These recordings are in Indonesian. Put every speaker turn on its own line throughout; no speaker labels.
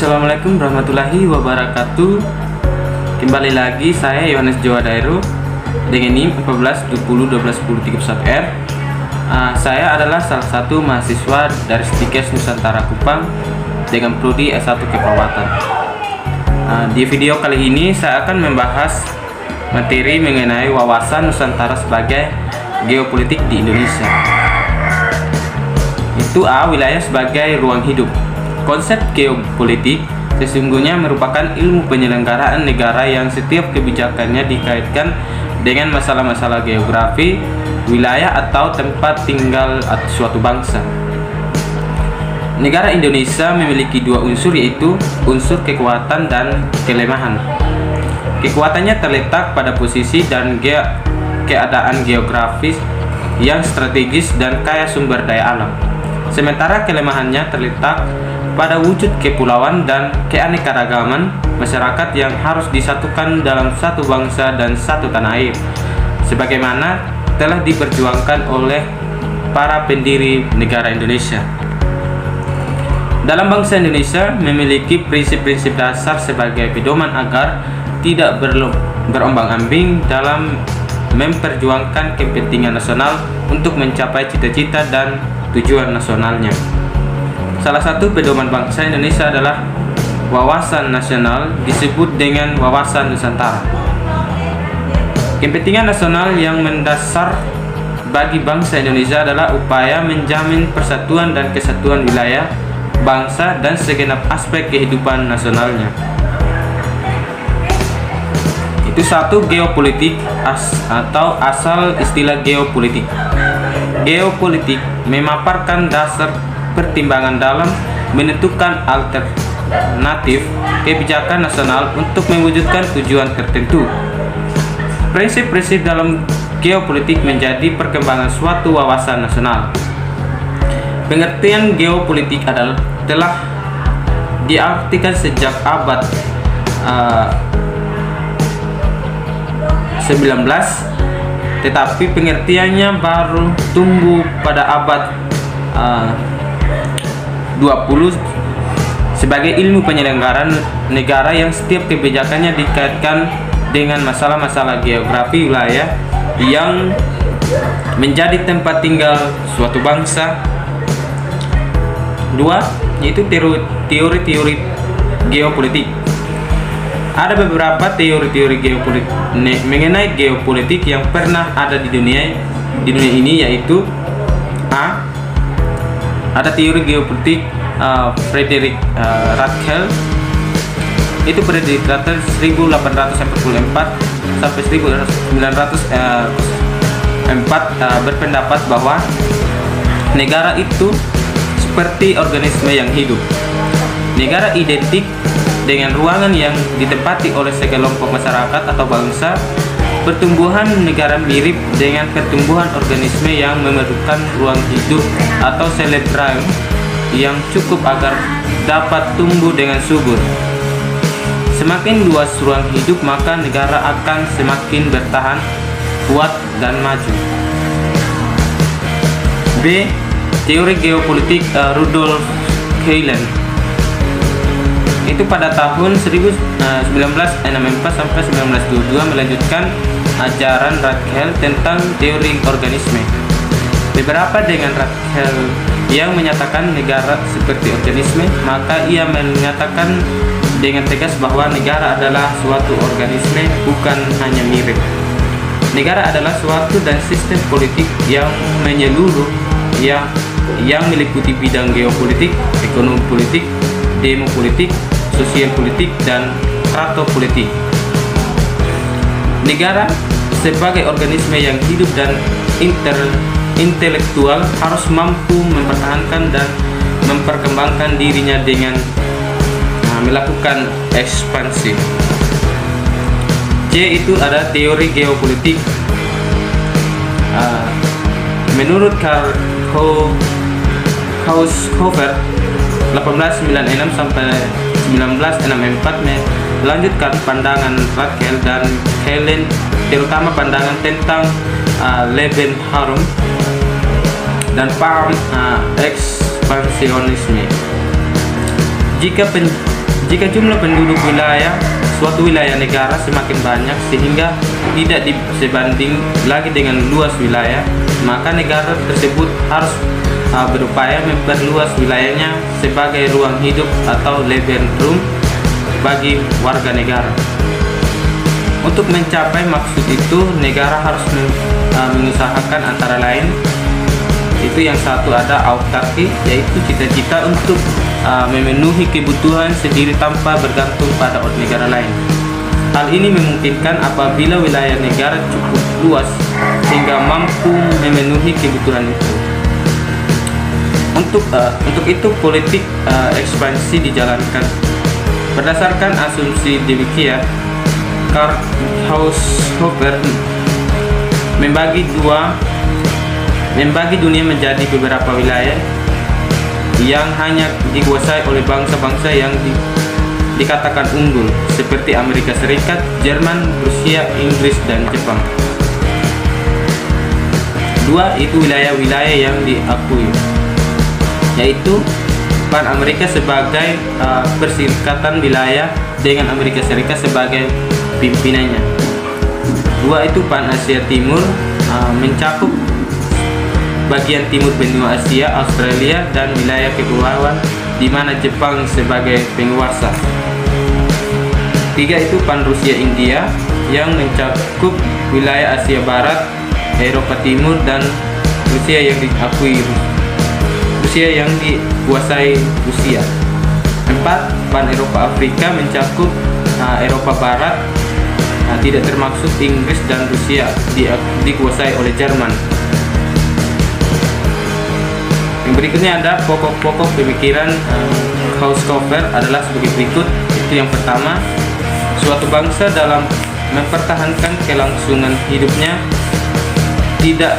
Assalamualaikum warahmatullahi wabarakatuh. Kembali lagi saya Yohanes Jawa Dairo dengan NIM 1420121031R. Saya adalah salah satu mahasiswa dari Stikes Nusantara Kupang dengan prodi S1 Keperawatan. Di video kali ini saya akan membahas materi mengenai wawasan Nusantara sebagai geopolitik di Indonesia. Itu wilayah sebagai ruang hidup. Konsep geopolitik sesungguhnya merupakan ilmu penyelenggaraan negara yang setiap kebijakannya dikaitkan dengan masalah-masalah geografi, wilayah atau tempat tinggal suatu bangsa. Negara Indonesia memiliki dua unsur, yaitu unsur kekuatan dan kelemahan. Kekuatannya terletak pada posisi dan keadaan geografis yang strategis dan kaya sumber daya alam. Sementara kelemahannya terletak pada wujud kepulauan dan keanekaragaman masyarakat yang harus disatukan dalam satu bangsa dan satu tanah air, sebagaimana telah diperjuangkan oleh para pendiri negara Indonesia. Dalam bangsa Indonesia memiliki prinsip-prinsip dasar sebagai pedoman agar tidak berombang-ambing dalam memperjuangkan kepentingan nasional untuk mencapai cita-cita dan tujuan nasionalnya. Salah satu pedoman bangsa Indonesia adalah wawasan nasional, disebut dengan wawasan Nusantara. Kepentingan nasional yang mendasar bagi bangsa Indonesia adalah upaya menjamin persatuan dan kesatuan wilayah, bangsa, dan segenap aspek kehidupan nasionalnya. Itu satu geopolitik atau asal istilah geopolitik. Geopolitik memaparkan dasar pertimbangan dalam menentukan alternatif kebijakan nasional untuk mewujudkan tujuan tertentu. Prinsip-prinsip dalam geopolitik menjadi perkembangan suatu wawasan nasional. Pengertian geopolitik telah diartikan sejak abad 19, tetapi pengertiannya baru tumbuh pada abad 20 sebagai ilmu penyelenggaraan negara yang setiap kebijakannya dikaitkan dengan masalah-masalah geografi wilayah yang menjadi tempat tinggal suatu bangsa. Dua, yaitu teori-teori geopolitik. Ada beberapa teori-teori geopolitik mengenai geopolitik yang pernah ada di dunia ini, yaitu ada teori geopolitik Frederick Ratzel. Itu Frederick Ratzel 1844 sampai 1904 berpendapat bahwa negara itu seperti organisme yang hidup. Negara identik dengan ruangan yang ditempati oleh sekelompok masyarakat atau bangsa. Pertumbuhan negara mirip dengan pertumbuhan organisme yang memerlukan ruang hidup atau selebrium yang cukup agar dapat tumbuh dengan subur. Semakin luas ruang hidup, maka negara akan semakin bertahan, kuat, dan maju. B. Teori geopolitik Rudolf Keilen. Itu pada tahun 1964 sampai 1922 melanjutkan ajaran Ratzel tentang teori organisme. Beberapa dengan Ratzel yang menyatakan negara seperti organisme, maka ia menyatakan dengan tegas bahwa negara adalah suatu organisme, bukan hanya mirip. Negara adalah suatu dan sistem politik yang menyeluruh, yang meliputi bidang geopolitik, ekonomi politik, demopolitik, sosial politik, dan stratopolitik. Negara sebagai organisme yang hidup dan intelektual harus mampu mempertahankan dan memperkembangkan dirinya dengan melakukan ekspansi. C. Itu ada teori geopolitik menurut Karl Haushofer 1896 sampai 1964 melanjutkan pandangan Ratzel dan Keilen, terutama pandangan tentang Lebensraum dan paham ekspansionisme. Jika jumlah penduduk suatu wilayah negara semakin banyak sehingga tidak sebanding lagi dengan luas wilayah, maka negara tersebut harus berupaya memperluas wilayahnya sebagai ruang hidup atau Lebensraum bagi warga negara. Untuk mencapai maksud itu, negara harus mengusahakan antara lain, itu yang satu ada autarki, yaitu cita-cita untuk memenuhi kebutuhan sendiri tanpa bergantung pada negara lain. Hal ini memungkinkan apabila wilayah negara cukup luas sehingga mampu memenuhi kebutuhan itu. Untuk itu politik ekspansi dijalankan. Berdasarkan asumsi demikian, Karl Haushofer membagi dunia menjadi beberapa wilayah yang hanya dikuasai oleh bangsa-bangsa yang dikatakan unggul, seperti Amerika Serikat, Jerman, Rusia, Inggris, dan Jepang. Dua, itu wilayah-wilayah yang diakui, yaitu Pan Amerika sebagai perserikatan wilayah dengan Amerika Serikat sebagai pimpinannya. Dua, itu Pan Asia Timur, mencakup bagian timur benua Asia, Australia, dan wilayah kepulauan di mana Jepang sebagai penguasa. Tiga, itu Pan Rusia India yang mencakup wilayah Asia Barat, Eropa Timur, dan Rusia yang dikuasai Rusia. Empat, Pan Eropa Afrika mencakup Eropa Barat, tidak termaksud Inggris dan Rusia dikuasai oleh Jerman. Yang berikutnya ada pokok-pokok pemikiran Haushofer adalah sebagai berikut. Itu yang pertama, suatu bangsa dalam mempertahankan kelangsungan hidupnya tidak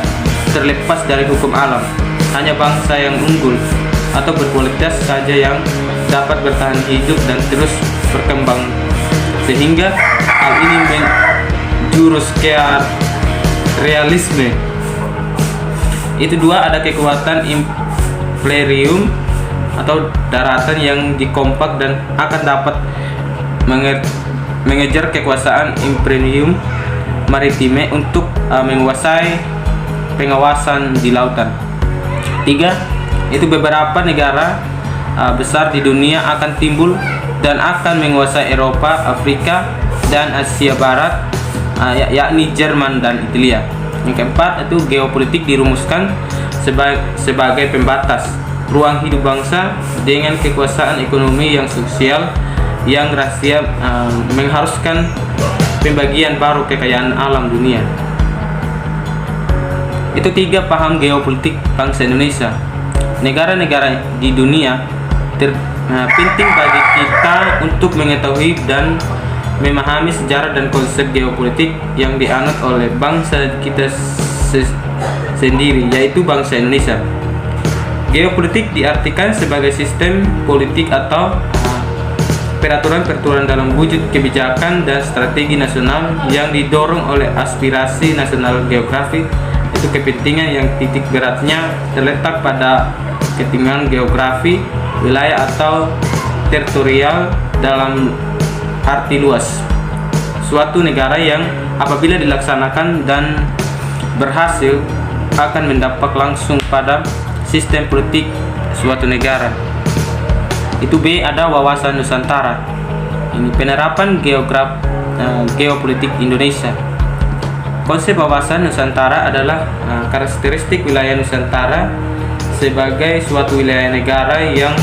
terlepas dari hukum alam. Hanya bangsa yang unggul atau berkualitas saja yang dapat bertahan hidup dan terus berkembang, sehingga hal ini menjurus ke realisme. Itu dua, ada kekuatan imperium atau daratan yang dikompak dan akan dapat mengejar kekuasaan imperium maritime untuk menguasai pengawasan di lautan. Tiga, itu beberapa negara besar di dunia akan timbul dan akan menguasai Eropa, Afrika, dan Asia Barat, yakni Jerman dan Italia. Yang keempat, itu geopolitik dirumuskan sebagai pembatas ruang hidup bangsa dengan kekuasaan ekonomi yang sosial yang rahasia, mengharuskan pembagian baru kekayaan alam dunia. Itu tiga, paham geopolitik bangsa Indonesia. Negara-negara di dunia penting bagi kita untuk mengetahui dan memahami sejarah dan konsep geopolitik yang dianut oleh bangsa kita sendiri, yaitu bangsa Indonesia. Geopolitik diartikan sebagai sistem politik atau peraturan-peraturan dalam wujud kebijakan dan strategi nasional yang didorong oleh aspirasi nasional geografi. Itu kepentingan yang titik beratnya terletak pada ketinggalan geografi, wilayah atau teritorial dalam arti luas. Suatu negara yang apabila dilaksanakan dan berhasil akan mendampak langsung pada sistem politik suatu negara. Itu B, ada wawasan Nusantara. Ini penerapan geopolitik Indonesia. Konsep wawasan Nusantara adalah karakteristik wilayah Nusantara sebagai suatu wilayah negara yang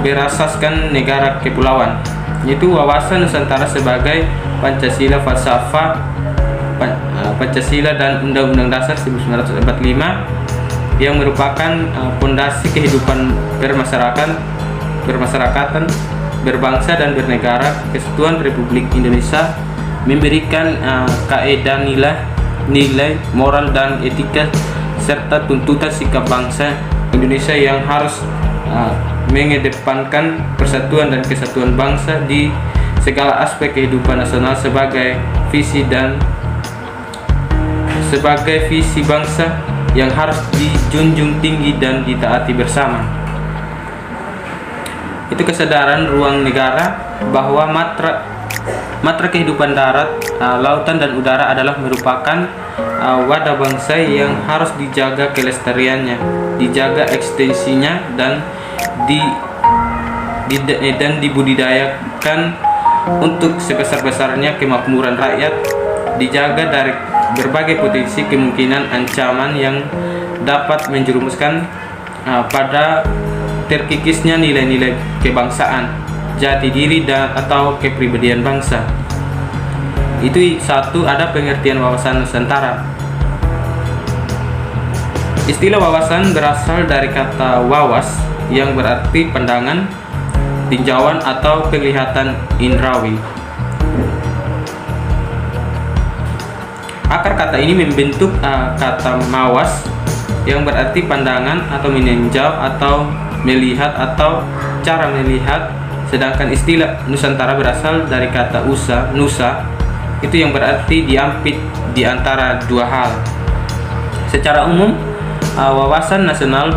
berasaskan negara kepulauan. Yaitu wawasan Nusantara sebagai Pancasila, falsafah Pancasila dan Undang-Undang Dasar 1945 yang merupakan fondasi kehidupan bermasyarakatan, berbangsa dan bernegara. Kesatuan Republik Indonesia memberikan kaedah nilai moral dan etika serta tuntutan sikap bangsa Indonesia yang harus mengedepankan persatuan dan kesatuan bangsa di segala aspek kehidupan nasional sebagai visi bangsa yang harus dijunjung tinggi dan ditaati bersama. itu kesadaran ruang negara bahwa matra kehidupan darat, lautan dan udara adalah merupakan wadah bangsa yang harus dijaga kelestariannya, dijaga ekstensinya dan dibudidayakan untuk sebesar-besarnya kemakmuran rakyat, dijaga dari berbagai potensi kemungkinan ancaman yang dapat menjerumuskan pada terkikisnya nilai-nilai kebangsaan, jati diri dan atau kepribadian bangsa. Itu satu, ada pengertian wawasan Nusantara. Istilah wawasan berasal dari kata wawas yang berarti pandangan, tinjauan atau penglihatan indrawi. Akar kata ini membentuk kata mawas yang berarti pandangan atau meninjau atau melihat atau cara melihat, sedangkan istilah Nusantara berasal dari kata nusa, itu yang berarti diampit di antara dua hal. Secara umum, wawasan nasional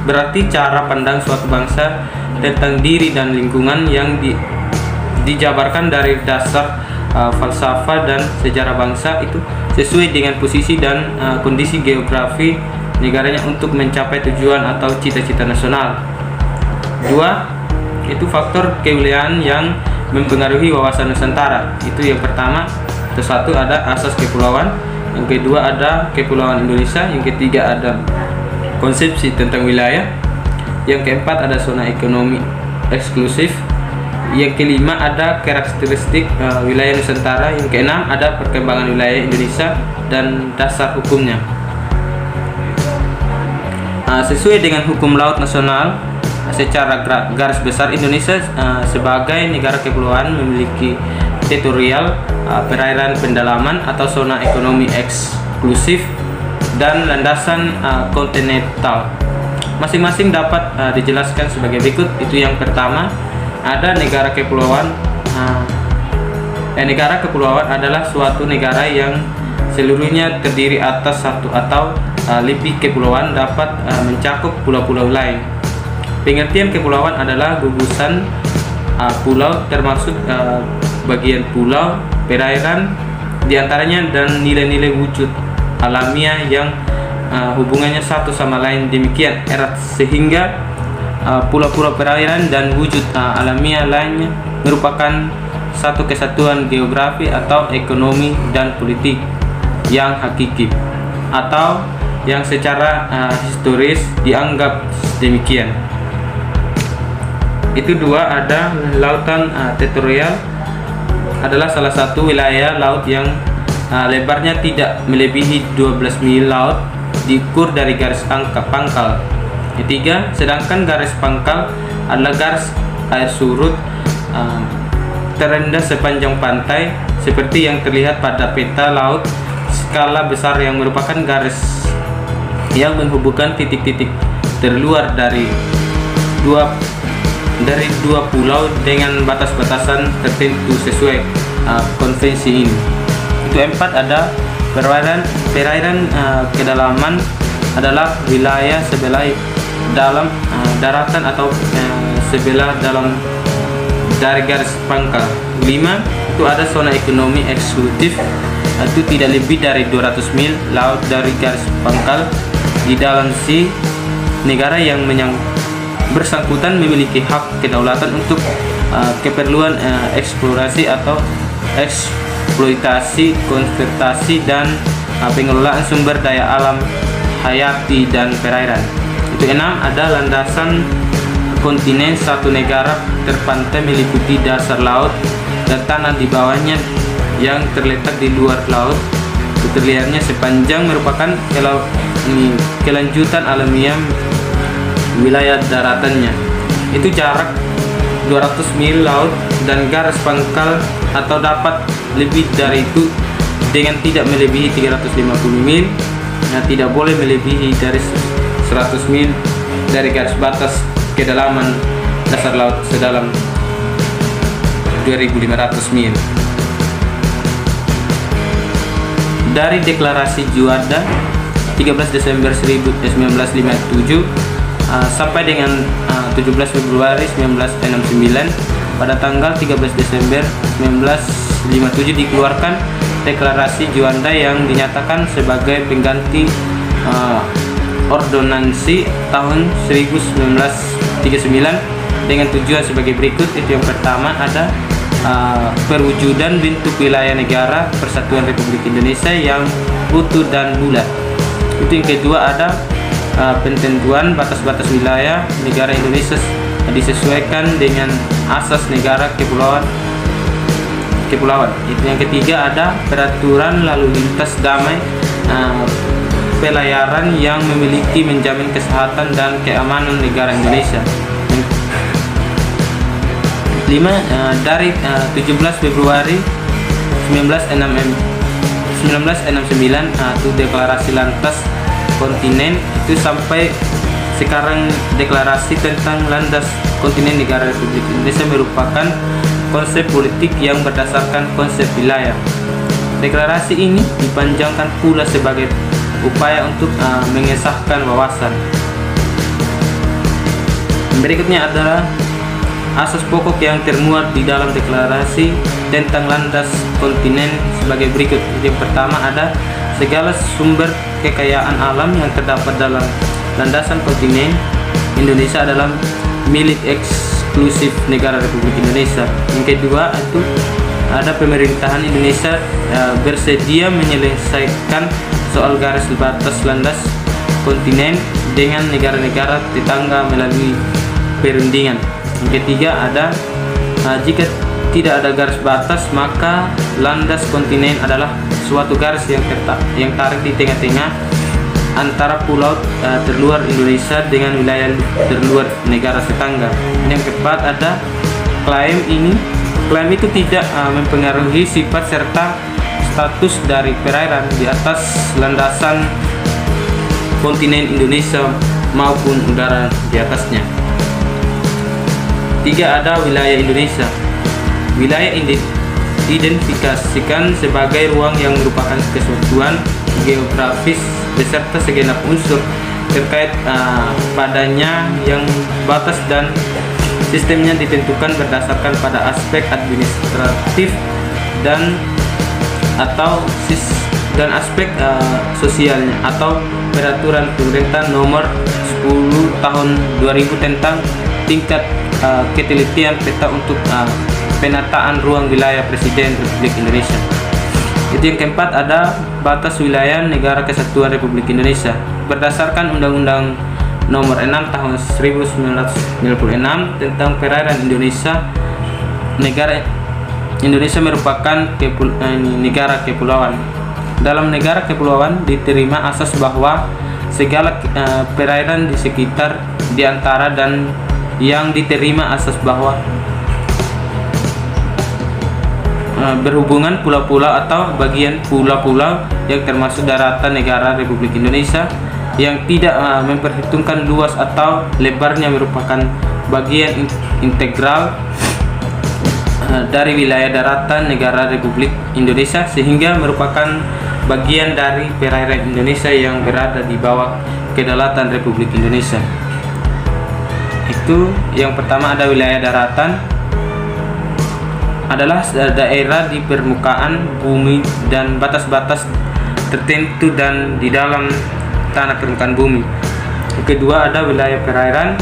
berarti cara pandang suatu bangsa tentang diri dan lingkungan yang dijabarkan dari dasar falsafah dan sejarah bangsa itu sesuai dengan posisi dan kondisi geografi negaranya untuk mencapai tujuan atau cita-cita nasional. Dua, itu faktor kewilayahan yang mempengaruhi wawasan Nusantara. Itu yang pertama, itu satu ada asas kepulauan, yang kedua ada kepulauan Indonesia, yang ketiga ada konsepsi tentang wilayah, yang keempat ada zona ekonomi eksklusif, yang kelima ada karakteristik wilayah Nusantara, yang keenam ada perkembangan wilayah Indonesia dan dasar hukumnya. Sesuai dengan hukum laut nasional, secara garis besar Indonesia sebagai negara kepulauan memiliki teritorial, perairan pendalaman atau zona ekonomi eksklusif dan landasan kontinental. Masing-masing dapat dijelaskan sebagai berikut. Itu yang pertama, ada negara kepulauan. Negara kepulauan adalah suatu negara yang seluruhnya terdiri atas satu atau lebih kepulauan, dapat mencakup pulau-pulau lain. Pengertian kepulauan adalah gugusan pulau termasuk bagian pulau, perairan diantaranya, dan nilai-nilai wujud alamiah yang hubungannya satu sama lain demikian erat sehingga pulau-pulau perairan dan wujud alamiah lainnya merupakan satu kesatuan geografi atau ekonomi dan politik yang hakiki atau yang secara historis dianggap demikian. Itu dua, ada lautan teritorial adalah salah satu wilayah laut yang lebarnya tidak melebihi 12 mil laut diukur dari garis pangkal. Ketiga, sedangkan garis pangkal adalah garis air surut terendah sepanjang pantai seperti yang terlihat pada peta laut skala besar yang merupakan garis yang menghubungkan titik-titik terluar dari dua pulau dengan batas-batasan tertentu sesuai konvensi ini. Itu empat, ada perairan kedalaman adalah wilayah sebelah dalam daratan atau sebelah dalam dari garis pangkal. 5, itu ada zona ekonomi eksklusif, itu tidak lebih dari 200 mil laut dari garis pangkal di dalam si negara yang bersangkutan memiliki hak kedaulatan untuk keperluan eksplorasi atau eksploitasi, konservasi dan pengelolaan sumber daya alam hayati dan perairan. Itu 6, ada landasan kontinen satu negara terpantai meliputi dasar laut dan tanah di bawahnya yang terletak di luar laut. Keterlihatnya sepanjang merupakan kelanjutan alamiah wilayah daratannya. Itu jarak 200 mil laut dan garis pangkal atau dapat lebih dari itu dengan tidak melebihi 350 mil. Tidak boleh melebihi dari 100 mil dari garis batas kedalaman dasar laut sedalam 2.500 mil. Dari deklarasi Juanda 13 Desember 1957 sampai dengan 17 Februari 1969. Pada tanggal 13 Desember 1957 dikeluarkan deklarasi Juanda yang dinyatakan sebagai pengganti ordonansi tahun 1939 dengan tujuan sebagai berikut. Itu yang pertama ada perwujudan bentuk wilayah negara Persatuan Republik Indonesia yang utuh dan bulat. Itu yang kedua ada pententuan batas-batas wilayah negara Indonesia disesuaikan dengan asas negara kepulauan. Itu yang ketiga ada peraturan lalu lintas damai pelayaran yang memiliki menjamin kesehatan dan keamanan negara Indonesia. 5. Dari 17 Februari 1969 itu deklarasi lantas kontinen itu sampai sekarang deklarasi tentang landas kontinen negara Republik Indonesia merupakan konsep politik yang berdasarkan konsep wilayah. Deklarasi ini dipanjangkan pula sebagai upaya untuk mengesahkan wawasan. Berikutnya adalah asas pokok yang termuat di dalam deklarasi tentang landas kontinen sebagai berikut. Yang pertama ada segala sumber kekayaan alam yang terdapat dalam landasan kontinen Indonesia adalah milik eksklusif negara Republik Indonesia. Yang kedua itu ada pemerintahan Indonesia bersedia menyelesaikan soal garis batas landas kontinen dengan negara-negara tetangga melalui perundingan. Yang ketiga ada jika tidak ada garis batas maka landas kontinen adalah suatu garis yang tarik di tengah-tengah antara pulau terluar Indonesia dengan wilayah terluar negara tetangga. Yang keempat ada klaim itu tidak mempengaruhi sifat serta status dari perairan di atas landasan kontinen Indonesia maupun udara di atasnya. 3. Ada wilayah Indonesia. Wilayah identifikasikan sebagai ruang yang merupakan kesatuan geografis beserta segenap unsur terkait padanya yang batas dan sistemnya ditentukan berdasarkan pada aspek administratif dan aspek sosialnya atau peraturan pemerintah nomor 10 tahun 2000 tentang tingkat ketelitian peta untuk penataan ruang wilayah Presiden Republik Indonesia. Itu yang keempat ada batas wilayah Negara Kesatuan Republik Indonesia. Berdasarkan Undang-Undang Nomor 6 Tahun 1996 tentang perairan Indonesia, negara Indonesia merupakan negara kepulauan. Dalam negara kepulauan diterima asas bahwa segala perairan di sekitar, di antara dan yang diterima asas bahwa berhubungan pulau-pulau atau bagian pulau-pulau yang termasuk daratan negara Republik Indonesia yang tidak memperhitungkan luas atau lebarnya merupakan bagian integral dari wilayah daratan negara Republik Indonesia sehingga merupakan bagian dari perairan Indonesia yang berada di bawah kedaulatan Republik Indonesia. Itu yang pertama ada wilayah daratan adalah daerah di permukaan bumi dan batas-batas tertentu dan di dalam tanah permukaan bumi. Yang kedua ada wilayah perairan.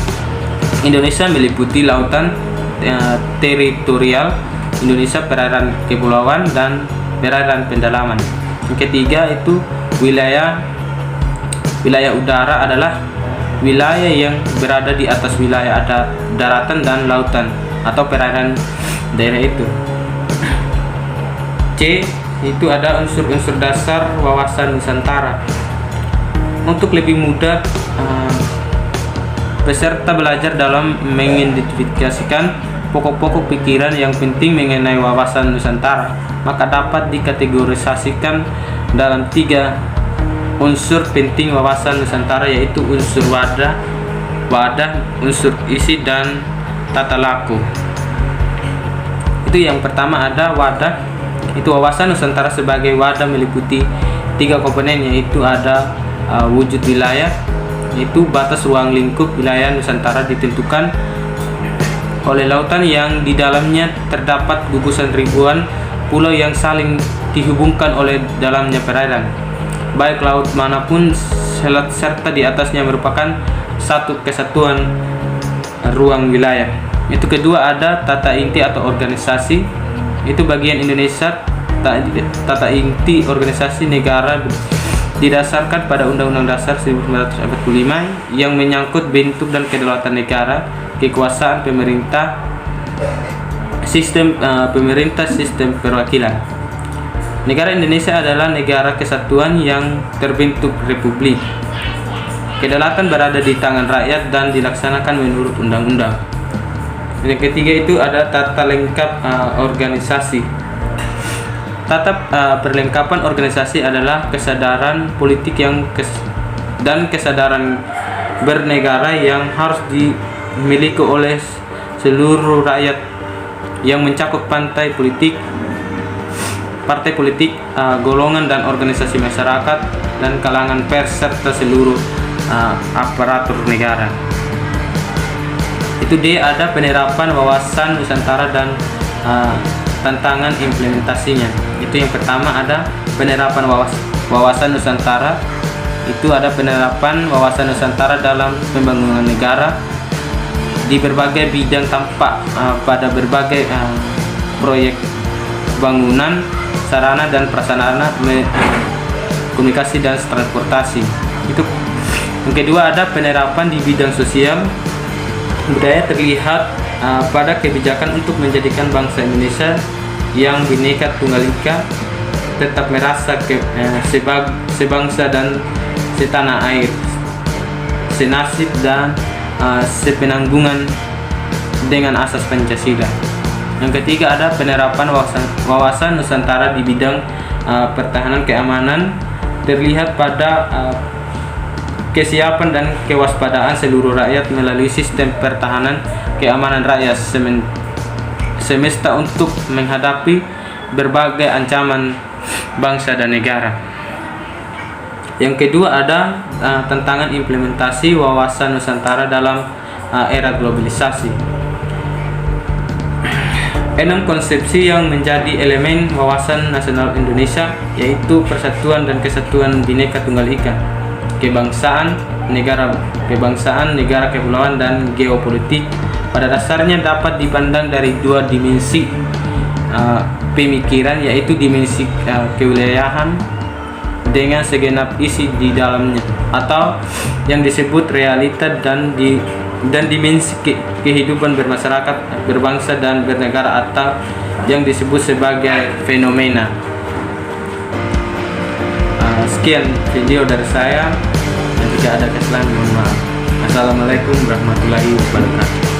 Indonesia meliputi lautan teritorial Indonesia, perairan kepulauan dan perairan pendalaman. Yang ketiga itu wilayah udara adalah wilayah yang berada di atas wilayah daratan dan lautan atau perairan daerah itu. C itu ada unsur-unsur dasar wawasan Nusantara. Untuk lebih mudah peserta belajar dalam mengidentifikasikan pokok-pokok pikiran yang penting mengenai wawasan Nusantara, maka dapat dikategorisasikan dalam 3 unsur penting wawasan Nusantara, yaitu unsur wadah, unsur isi dan tata laku. Itu yang pertama ada wadah. Itu wawasan Nusantara sebagai wadah meliputi 3 komponen, yaitu ada wujud wilayah, yaitu batas ruang lingkup wilayah Nusantara ditentukan oleh lautan yang di dalamnya terdapat gugusan ribuan pulau yang saling dihubungkan oleh dalamnya perairan. Baik laut manapun serta di atasnya merupakan satu kesatuan ruang wilayah. Itu kedua ada tata inti atau organisasi. Itu bagian Indonesia. Tata inti organisasi negara didasarkan pada Undang-Undang Dasar 1945 yang menyangkut bentuk dan kedaulatan negara, kekuasaan pemerintah, sistem perwakilan. Negara Indonesia adalah negara kesatuan yang terbentuk republik. Kedaulatan berada di tangan rakyat dan dilaksanakan menurut undang-undang. Yang ketiga itu ada tata lengkap organisasi. Tata perlengkapan organisasi adalah kesadaran politik dan kesadaran bernegara yang harus dimiliki oleh seluruh rakyat yang mencakup partai politik, golongan dan organisasi masyarakat dan kalangan pers serta seluruh aparatur negara. Itu D ada penerapan wawasan Nusantara dan tantangan implementasinya. Itu yang pertama ada penerapan wawasan Nusantara. Itu ada penerapan wawasan Nusantara dalam pembangunan negara di berbagai bidang tampak pada berbagai proyek bangunan, sarana dan prasarana komunikasi dan transportasi. Itu yang kedua ada penerapan di bidang sosial budaya terlihat pada kebijakan untuk menjadikan bangsa Indonesia yang Bhinneka Tunggal Ika tetap merasa sebangsa dan setanah air, senasib dan sepenanggungan dengan asas Pancasila. Yang ketiga ada penerapan wawasan Nusantara di bidang pertahanan keamanan terlihat pada kesiapan dan kewaspadaan seluruh rakyat melalui sistem pertahanan keamanan rakyat semesta untuk menghadapi berbagai ancaman bangsa dan negara. Yang kedua ada tantangan implementasi wawasan Nusantara dalam era globalisasi. 6 konsepsi yang menjadi elemen wawasan nasional Indonesia yaitu persatuan dan kesatuan Bhinneka Tunggal Ika, kebangsaan, negara kepulauan dan geopolitik. Pada dasarnya dapat dipandang dari dua dimensi pemikiran, yaitu dimensi kewilayahan dengan segenap isi di dalamnya, atau yang disebut realita dan dimensi kehidupan bermasyarakat, berbangsa dan bernegara, atau yang disebut sebagai fenomena. Sekian video dari saya, dan jika ada kesalahan mohon maaf. Assalamualaikum warahmatullahi wabarakatuh.